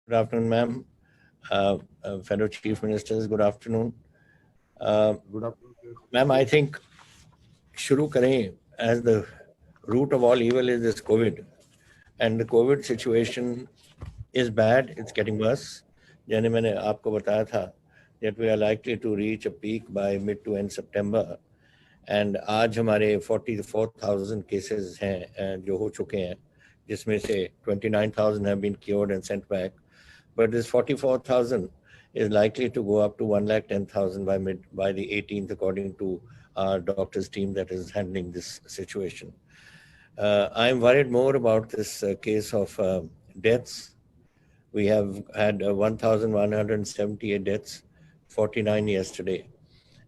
Good afternoon, ma'am. Fellow Chief Ministers, good afternoon. Good afternoon. Ma'am, I think shuru kare, as the root of all evil is this COVID. And the COVID situation is bad, it's getting worse. जैसे मैंने आपको बताया था that we are likely to reach a peak by mid to end September. And आज हमारे 44,000 cases हैं जो हो चुके हैं, जिसमें से 29,000 have been cured and sent back. But this 44,000 is likely to go up to 110,000 by the 18th, according to our doctors team that is handling this situation. I'm worried more about this case of deaths. We have had 1,178 deaths, 49 yesterday.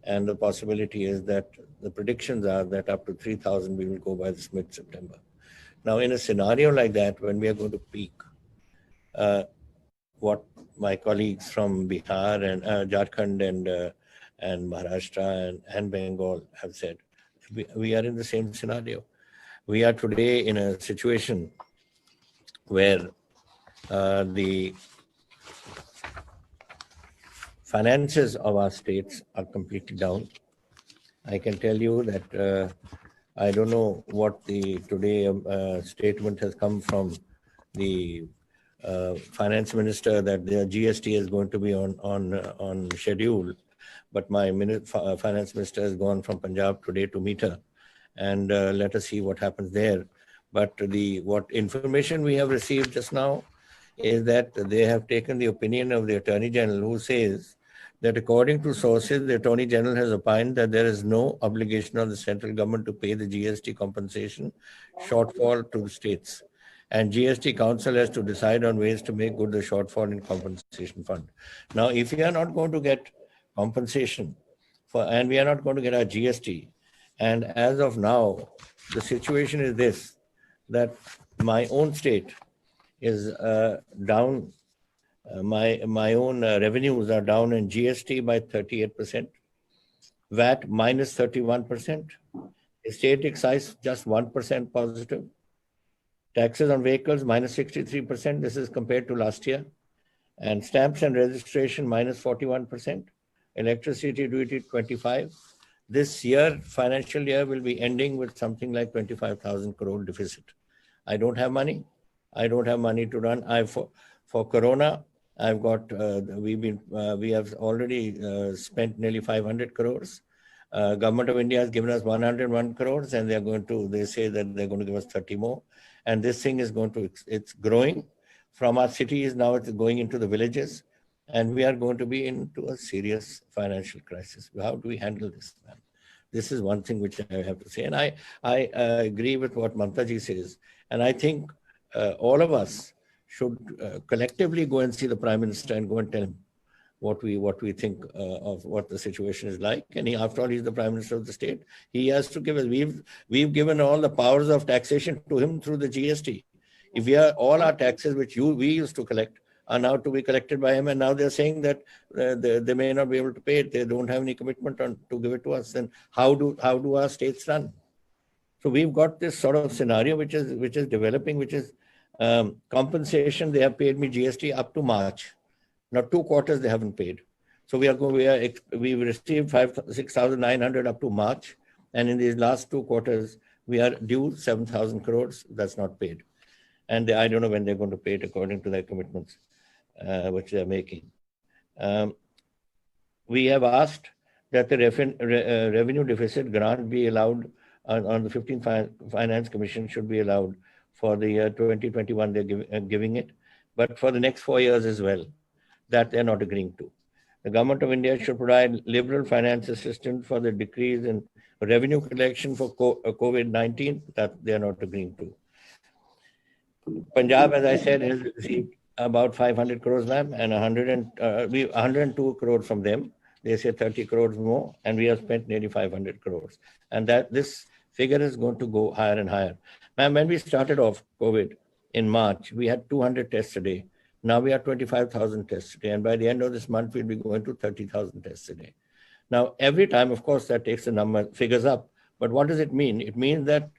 And the possibility is that the predictions are that up to 3,000 we will go by this mid-September. Now, in a scenario like that, when we are going to peak, what my colleagues from Bihar and Jharkhand and Maharashtra and Bengal have said, we are in the same scenario. We are today in a situation where the finances of our states are completely down. I can tell you that I don't know what the today statement has come from the finance minister that the GST is going to be on schedule, but my finance minister has gone from Punjab today to meet her, and let us see what happens there. But what information we have received just now is that they have taken the opinion of the Attorney General, who says that according to sources, the Attorney General has opined that there is no obligation on the central government to pay the GST compensation shortfall to the states. And GST Council has to decide on ways to make good the shortfall in compensation fund. Now, if we are not going to get compensation and we are not going to get our GST, and as of now, the situation is this, that my own state is down. My own revenues are down in GST by 38%, VAT minus 31%, state excise just 1% positive, taxes on vehicles minus 63%, this is compared to last year, and stamps and registration minus 41%, electricity duty 25%. This year, financial year, will be ending with something like 25,000 crore deficit. I don't have money. I don't have money to run. For Corona, I've got, we have already spent nearly 500 crores. Government of India has given us 101 crores, and they say that they're going to give us 30 more. And this thing is it's growing from our cities. Now it's going into the villages, and we are going to be into a serious financial crisis. How do we handle this, man? This is one thing which I have to say. And I agree with what Mamta ji says. And I think all of us should collectively go and see the Prime Minister and go and tell him what we think of what the situation is like. And after all, he's the Prime Minister of the state. He has to give us. We've given all the powers of taxation to him through the GST. If all our taxes which we used to collect are now to be collected by him, and now they're saying that they may not be able to pay it. They don't have any commitment to give it to us. Then how do our states run? So we've got this sort of scenario which is developing, which is compensation. They have paid me GST up to March. Now 2 quarters they haven't paid. So we've received 6,900 up to March, and in these last 2 quarters we are due 7,000 crores. That's not paid, and I don't know when they're going to pay it according to their commitments, which they're making. We have asked that the revenue deficit grant be allowed on the 15th Finance Commission should be allowed for the year 2021. They're giving it, but for the next 4 years as well. That they're not agreeing to. The Government of India should provide liberal finance assistance for the decrease in revenue collection for COVID-19. That they're not agreeing to. Punjab, as I said, has received about 500 crores, ma'am, and 102 crores from them. They say 30 crores more, and we have spent nearly 500 crores. And that this figure is going to go higher and higher. Ma'am, when we started off COVID in March, we had 200 tests a day. Now we are 25,000 tests a day, and by the end of this month, we'll be going to 30,000 tests a day. Now, every time, of course, that takes the figures up. But what does it mean? It means that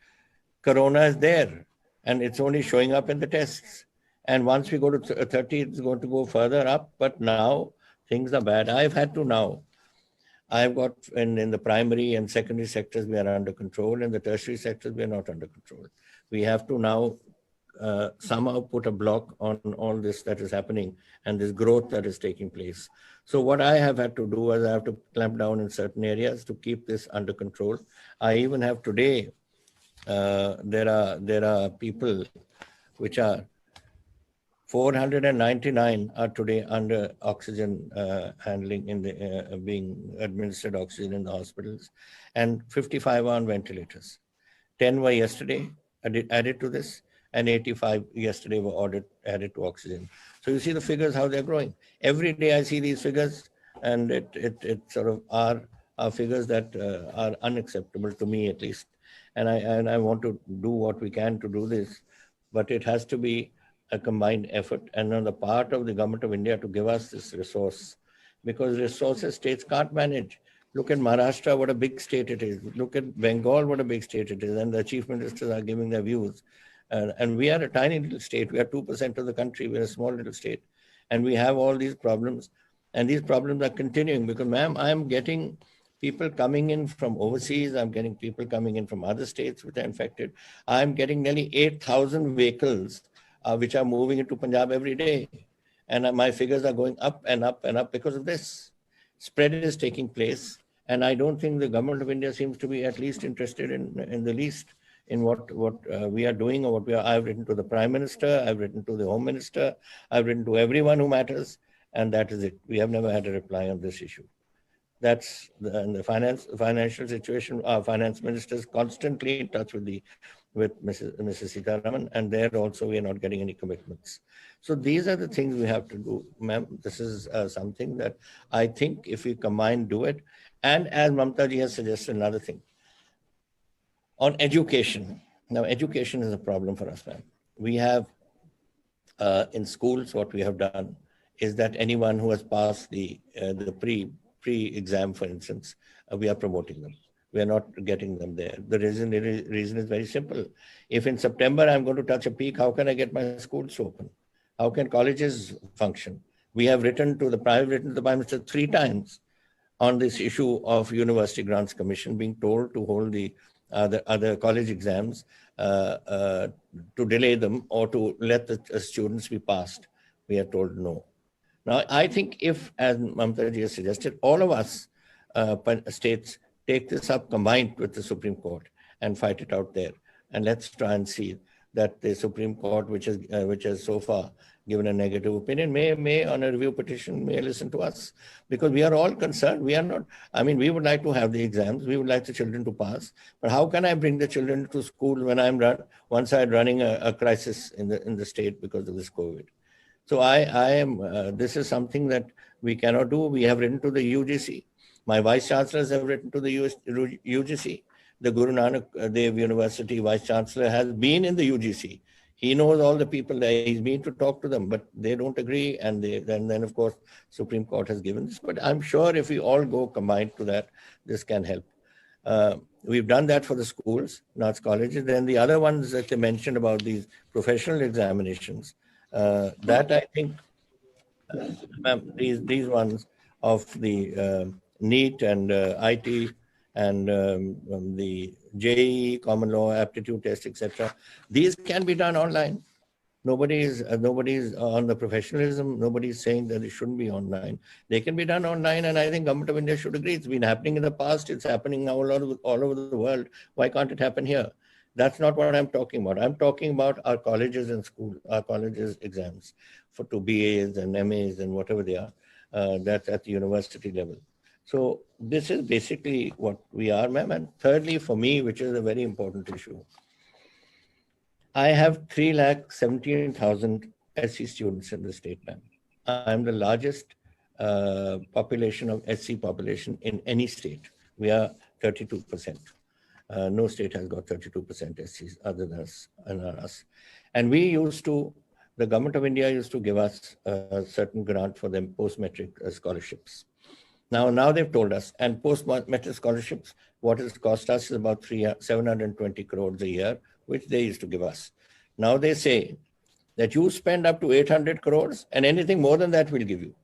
Corona is there, and it's only showing up in the tests. And once we go to 30, it's going to go further up. But now things are bad. I've got in the primary and secondary sectors, we are under control. In the tertiary sectors, we are not under control. We have to now somehow put a block on all this that is happening and this growth that is taking place. So what I have had to do is I have to clamp down in certain areas to keep this under control. I even have today, there are people which are 499 are today under oxygen handling in the being administered oxygen in the hospitals, and 55 are on ventilators. 10 were yesterday added to this, and 85 yesterday were added to oxygen. So you see the figures, how they're growing. Every day I see these figures, and it sort of are figures that are unacceptable to me, at least. And I want to do what we can to do this, but it has to be a combined effort, and on the part of the government of India to give us this resource, because resources states can't manage. Look at Maharashtra, what a big state it is. Look at Bengal, what a big state it is. And the chief ministers are giving their views. And we are a tiny little state. We are 2% of the country. We're a small little state. And we have all these problems. And these problems are continuing because, ma'am, I'm getting people coming in from overseas. I'm getting people coming in from other states which are infected. I'm getting nearly 8,000 vehicles which are moving into Punjab every day. And my figures are going up and up and up because of this. Spread is taking place. And I don't think the government of India seems to be at least interested in the least in what we are doing or what we are. I've written to the Prime Minister, I've written to the Home Minister, I've written to everyone who matters, and that is it. We have never had a reply on this issue. That's the financial situation. Our finance minister is constantly in touch with Mrs. Sitaraman, and there also we are not getting any commitments. So these are the things we have to do, ma'am. This is something that I think if we combine, do it. And as Mamta ji has suggested, another thing on education. Now, education is a problem for us, ma'am. We have in schools, what we have done is that anyone who has passed the pre-exam, for instance, we are promoting them. We are not getting them there. The reason is very simple. If in September I'm going to touch a peak, how can I get my schools to open? How can colleges function? We have written to the Prime Minister 3 times on this issue of University Grants Commission being told to hold the other college exams, to delay them or to let the students be passed. We are told no. Now, I think if, as Mamta ji has suggested, all of us states take this up combined with the Supreme Court and fight it out there. And let's try and see that the Supreme Court, which has so far given a negative opinion, may on a review petition, may listen to us. Because we are all concerned. We are not, I mean, we would like to have the exams. We would like the children to pass. But how can I bring the children to school when I'm one side running a crisis in the state because of this COVID? So this is something that we cannot do. We have written to the UGC. My vice chancellors have written to the UGC. The Guru Nanak Dev University vice chancellor has been in the UGC. He knows all the people there. He's been to talk to them, but they don't agree. And then of course, Supreme Court has given this. But I'm sure if we all go combined to that, this can help. We've done that for the schools, not colleges. Then the other ones that they mentioned about these professional examinations, that I think these ones of the NEET and IT and the JEE, common law, aptitude test, etc. These can be done online. Nobody's on the professionalism. Nobody's saying that it shouldn't be online. They can be done online, and I think Government of India should agree. It's been happening in the past. It's happening now all over the world. Why can't it happen here? That's not what I'm talking about. I'm talking about our colleges and schools, our colleges exams for 2 BAs and MAs and whatever they are. That's at the university level. So this is basically what we are, ma'am. And thirdly, for me, which is a very important issue, I have 3,17,000 SC students in the state, ma'am. I'm the largest population of SC population in any state. We are 32%. No state has got 32% SCs other than us. And the Government of India used to give us a certain grant for them post-metric scholarships. Now they've told us, and post-metric scholarships, what it cost us is about 720 crores a year, which they used to give us. Now they say that you spend up to 800 crores and anything more than that we'll give you.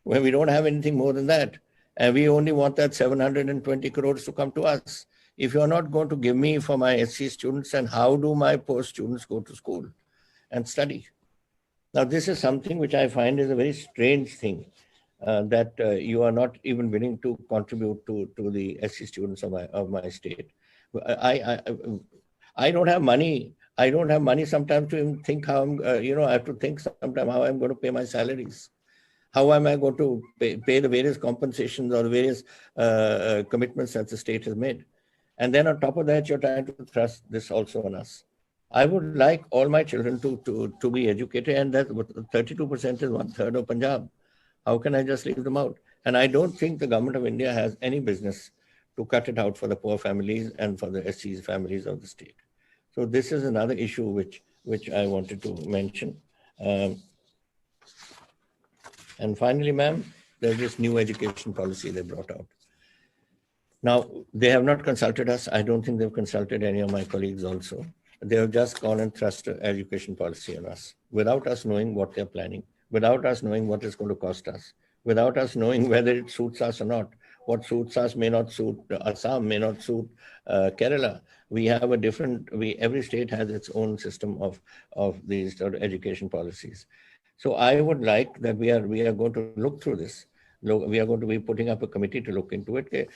When we don't have anything more than that, and we only want that 720 crores to come to us. If you're not going to give me for my SC students, and how do my post students go to school and study? Now, this is something which I find is a very strange thing, that you are not even willing to contribute to the SC students of my state. I don't have money. I don't have money sometimes to even think how I'm, I have to think sometimes how I'm going to pay my salaries. How am I going to pay the various compensations or the various commitments that the state has made? And then on top of that, you're trying to thrust this also on us. I would like all my children to be educated, and that 32% is 1/3 of Punjab. How can I just leave them out? And I don't think the government of India has any business to cut it out for the poor families and for the SC's families of the state. So this is another issue which I wanted to mention. And finally, ma'am, there's this new education policy they brought out. Now, they have not consulted us. I don't think they've consulted any of my colleagues also. They have just gone and thrust education policy on us without us knowing what they're planning, without us knowing what it's going to cost us, without us knowing whether it suits us or not. What suits us may not suit Assam, may not suit Kerala. We have a different, every state has its own system of these sort of education policies. So I would like that we are going to look through this. We are going to be putting up a committee to look into it.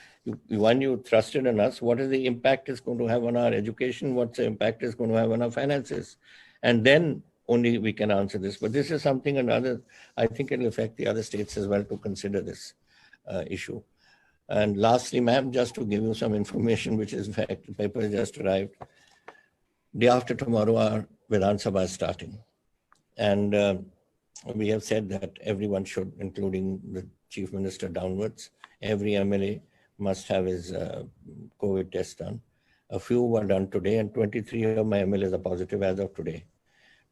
When you trusted on us, what is the impact it's going to have on our education? What's the impact it's going to have on our finances? And then only we can answer this. But this is something another, I think it will affect the other states as well to consider this issue. And lastly, ma'am, just to give you some information, which is in fact, the paper has just arrived. Day after tomorrow, our Vidhan Sabha is starting. And we have said that everyone should, including the Chief Minister downwards, every MLA must have his COVID test done. A few were done today, and 23 of my MLAs are positive as of today.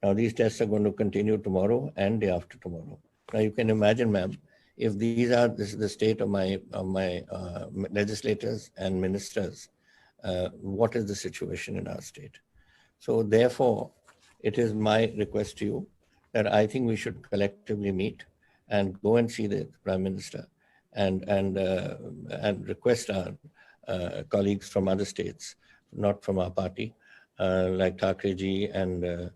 Now, these tests are going to continue tomorrow and day after tomorrow. Now, you can imagine, ma'am, if this is the state of my legislators and ministers, what is the situation in our state? So therefore, it is my request to you that I think we should collectively meet and go and see the Prime Minister and request our colleagues from other states, not from our party, like Thackeray ji and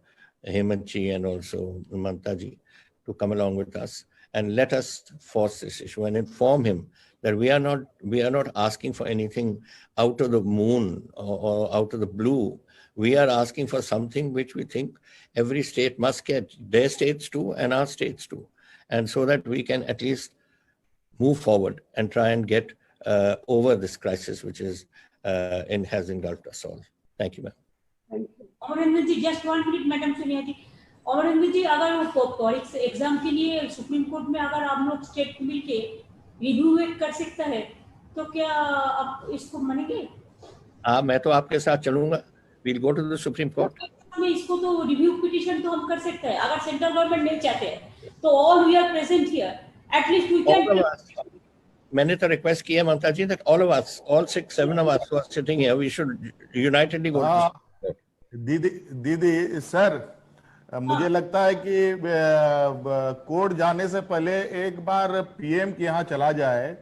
Hemant ji and also Mamta ji, to come along with us and let us force this issue and inform him that we are not asking for anything out of the moon or out of the blue. We are asking for something which we think every state must get, their states too and our states too. And so that we can at least move forward and try and get over this crisis which is has engulfed us all. Thank you, ma'am. Thank you. Amarendra ji, just 1 minute, Madam Sonia. Amarendra जी, अगर वो exam के लिए supreme court में अगर आप लोग state को मिलके रिव्यू कर सकता है तो क्या आप इसको मानेंगे? हाँ, मैं तो आपके साथ चलूंगा. We'll go to the Supreme Court. इसको तो रिव्यू पिटीशन तो हम कर सकते हैं. अगर सेंट्रल गवर्नमेंट नहीं चाहते हैं तो all we are present here, at least we can. मैंने तो रिक्वेस्ट की है ममता जी that all of us, all 6-7 of us who are sitting here, we should unitedly go. दीदी सर, मुझे लगता है कि कोर्ट जाने से पहले एक बार पीएम के यहाँ चला जाए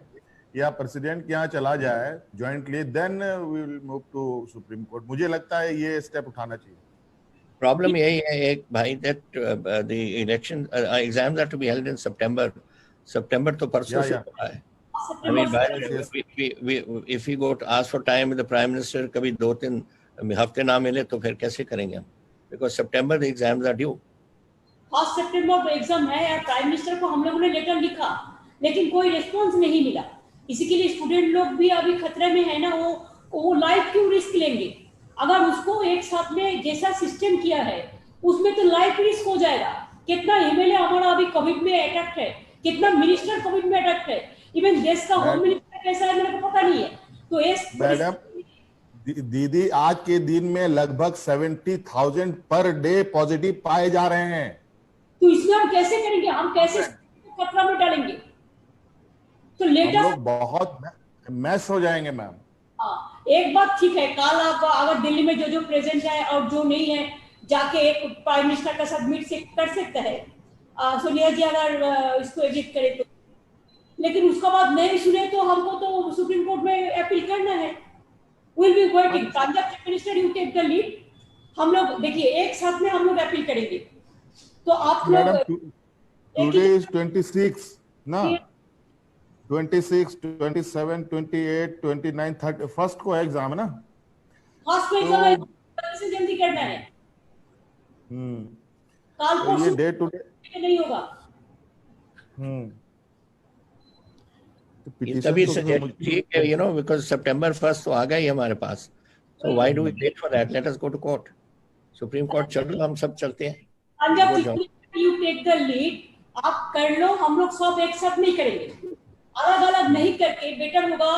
या प्रेसिडेंट के यहाँ चला जाए jointly, then we will move to supreme court. मुझे लगता है ये स्टेप उठाना चाहिए. प्रॉब्लम यही है एक भाई that the election exams are to be held in September. September तो परसों से हुआ है. I mean, if we go to ask for time with the Prime Minister, कभी 2-3 हफ्ते ना मिले तो फिर कैसे करेंगे हम? Because September the exams are due. 1 September exam है यार. प्राइम मिनिस्टर को हम लोगों ने लेटर लिखा लेकिन कोई रिस्पांस नहीं मिला. इसी के लिए स्टूडेंट लोग भी अभी खतरे में है ना. वो लाइफ क्यों रिस्क लेंगे? अगर उसको एक साथ में जैसा सिस्टम किया है उसमें तो लाइफ रिस्क हो जाएगा. कितना एमएलए हमारा अभी कोविड में अटैक है, कितना मिनिस्टर कोविड में अटैक है, इवन देश का होम मिनिस्टर कैसा है मेरे को पता नहीं है. तो मैडम दीदी, आज के दिन में लगभग 70,000 पर डे पॉजिटिव पाए जा रहे हैं. तो इसमें हम कैसे करेंगे? हम कैसे खतरा में डालेंगे? तो लेटर बहुत मैस हो जाएंगे मैम. एक बात ठीक है, कल आप अगर दिल्ली में जो प्रेजेंट है और जो नहीं है जाके प्राइम मिनिस्टर का साथ मीट से कर सकता है, सोनिया जी अगर इसको एडिट करे तो। लेकिन उसका बाद नहीं सुने तो हमको तो सुप्रीम कोर्ट में अपील करना है। Will be working, Punjab chief minister you take the lead. हम लोग देखिए एक साथ में हम लोग अपील करेंगे। तो आप लोग मैडम टुडे इज 26 ना, 26, 27, 28, 29, 30 फर्स्ट को एग्जाम है ना। फर्स्ट को एग्जाम है, जल्दी से जल्दी करना है। काल तो ये परसों डे टू डे नहीं होगा। तभी ठीक है, you know, because September 1st तो आ गया ही हमारे पास, so why do we wait for that? Let us go to court. Supreme court चल लो, हम सब चलते हैं। Punjab chief minister you take the lead, आप कर लो, हम लोग सब एक साथ नहीं करेंगे, अलग अलग नहीं करके बेटर होगा।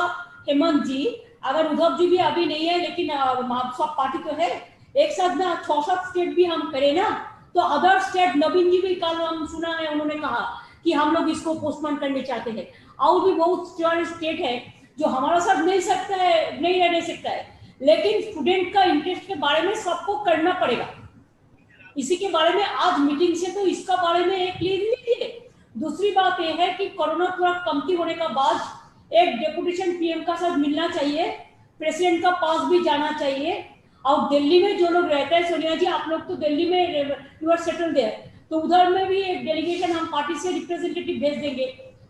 हेमंत जी, अगर उद्धव जी भी अभी नहीं है लेकिन सब पार्टी तो है, एक साथ ना 6-7 स्टेट भी हम करें ना, तो अदर स्टेट, नवीन जी भी कल हम सुना है उन्होंने कहा कि हम लोग इसको पोस्टपोन करने चाहते हैं। और भी बहुत स्टेट है जो हमारा साथ नहीं सकता है, नहीं रहने सकता है, लेकिन स्टूडेंट का इंटरेस्ट के बारे में सबको करना पड़ेगा। इसी के बारे में आज मीटिंग से तो इसका बारे में एक लीड लीजिए। दूसरी बात यह है कि कोरोना थोड़ा कमती होने का बाद एक डेपुटेशन पीएम का साथ मिलना चाहिए, प्रेसिडेंट का पास भी जाना चाहिए। और दिल्ली में जो लोग रहते हैं, सोनिया जी आप लोग तो दिल्ली में यू आर सेटल देयर, तो उधर में भी एक डेलीगेशन हम पार्टी से रिप्रेजेंटेटिव भेज देंगे,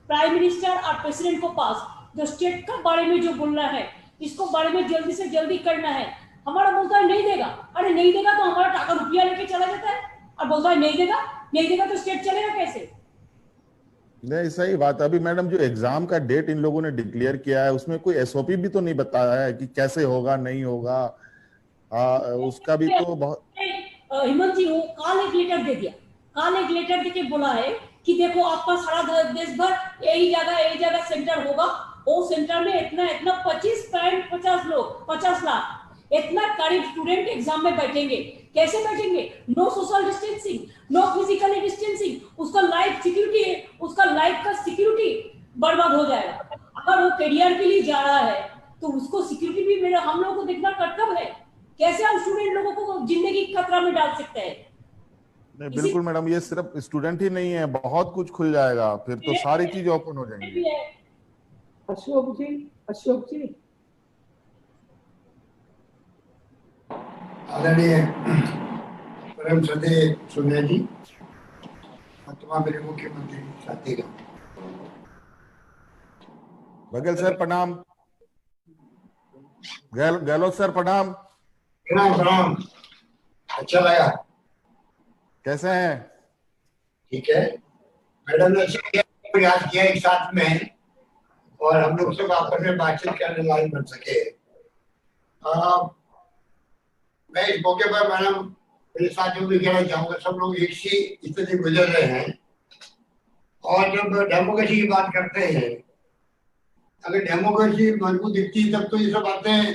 प्राइम मिनिस्टर और प्रेसिडेंट को पास, जो स्टेट का बारे में जो बोलना है इसको बारे में जल्दी से जल्दी करना है। हमारा बोलता है नहीं देगा, अरे नहीं देगा तो हमारा टाका रुपया लेके चला जाता है, और बोलता है नहीं देगा तो स्टेट चलेगा कैसे? नहीं, सही बात। अभी मैडम जो एग्जाम का डेट इन लोगों ने डिक्लेयर किया है उसमें कोई एसओपी भी तो नहीं बताया है कि कैसे होगा नहीं होगा, उसका भी तो बहुत। हेमंत जी वो काल एक लेटर दे दिया, काल एक लेटर देके बोला है कि देखो आपका सारा देश भर यही जगह सेंटर होगा, वो सेंटर में इतना 25.50 लोग, 50 लाख इतना करीब स्टूडेंट एग्जाम में बैठेंगे। कैसे बैठेंगे? No social distancing, no physical distancing, उसका लाइफ सिक्योरिटी है, उसका लाइफ का सिक्योरिटी बर्बाद हो जाएगा। अगर वो करियर के लिए जा रहा है तो उसको सिक्योरिटी भी मेरा हम लोगों को देखना कर्तव्य है। कैसे हम स्टूडेंट लोगों को जिंदगी खतरा में डाल सकते हैं? नहीं बिल्कुल मैडम, ये सिर्फ स्टूडेंट ही नहीं है, बहुत कुछ खुल जाएगा, फिर तो सारी चीजें ओपन हो जाएंगी। अशोक जी आदरणीय परम श्रद्धेय सोनिया जी, तमाम मेरे मुख्यमंत्री साथीगण, बघेल सर प्रणाम, गहलोत सर प्रणाम। प्रणाम। अच्छा लगा। कैसे हैं? ठीक है। मैडम ने प्रयास किया एक साथ में और हम लोग सब आपस में बातचीत करने वाले बन सके। मैं इस मौके पर मैडम मेरे साथियों भी कहना चाहूंगा, सब लोग एक सी स्थिति गुजर रहे हैं और जब डेमोक्रेसी की बात करते हैं, अगर डेमोक्रेसी मजबूत दिखती है तब तो ये सब बातें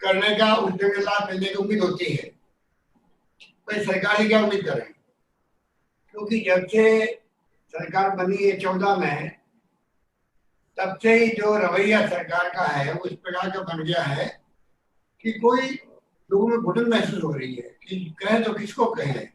करने का उसके लाभ मिलने की उम्मीद होती है। भाई सरकारी क्या उम्मीद करें, क्योंकि जब से सरकार बनी है 14 में, तब से ही जो रवैया सरकार का है वो इस प्रकार का बन गया है कि कोई लोगों में घुटन महसूस हो रही है कि कहें तो किसको कहें।